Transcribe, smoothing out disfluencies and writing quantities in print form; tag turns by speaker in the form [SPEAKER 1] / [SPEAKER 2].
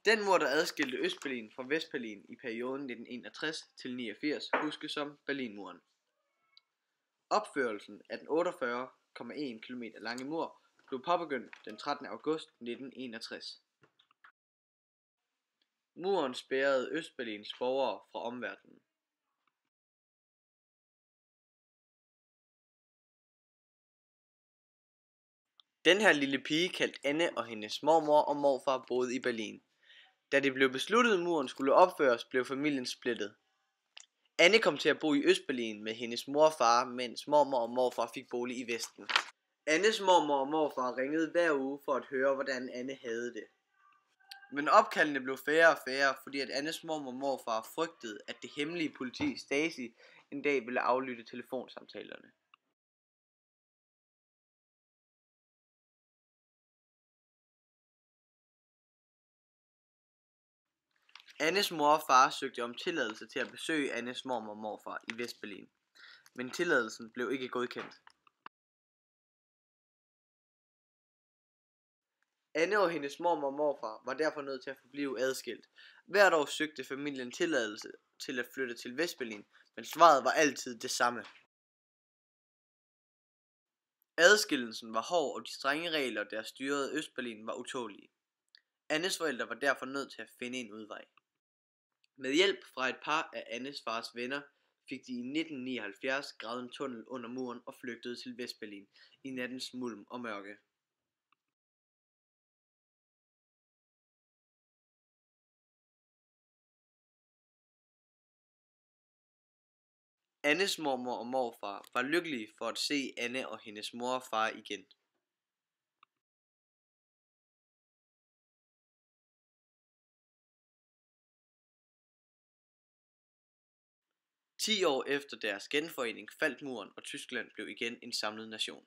[SPEAKER 1] Den mur, der adskilte Østberlin fra Vestberlin i perioden 1961 til 89, huskes som Berlinmuren. Opførelsen af den 48,1 km lange mur blev påbegyndt den 13. august 1961. Muren spærrede Østberlins borgere fra omverdenen. Den her lille pige kaldte Anne og hendes mormor og morfar boede i Berlin. Da det blev besluttet, at muren skulle opføres, blev familien splittet. Anne kom til at bo i Østberlin med hendes mor og far, mens mormor og morfar fik bolig i Vesten. Annes mormor og morfar ringede hver uge for at høre, hvordan Anne havde det. Men opkaldene blev færre og færre, fordi at Annes mormor og morfar frygtede, at det hemmelige politi Stasi en dag ville aflytte telefonsamtalerne. Annes mor og far søgte om tilladelse til at besøge Annes mormor og morfar i Vestberlin, men tilladelsen blev ikke godkendt. Anne og hendes mormor og morfar var derfor nødt til at forblive adskilt. Hvert år søgte familien tilladelse til at flytte til Vestberlin, men svaret var altid det samme. Adskillelsen var hård, og de strenge regler, der styrede Østberlin, var utålelige. Annes forældre var derfor nødt til at finde en udvej. Med hjælp fra et par af Annes fars venner fik de i 1979 gravet en tunnel under muren og flygtede til Vestberlin i nattens mulm og mørke. Annes mormor og morfar var lykkelige for at se Anne og hendes mor og far igen. Ti år efter deres genforening faldt muren, og Tyskland blev igen en samlet nation.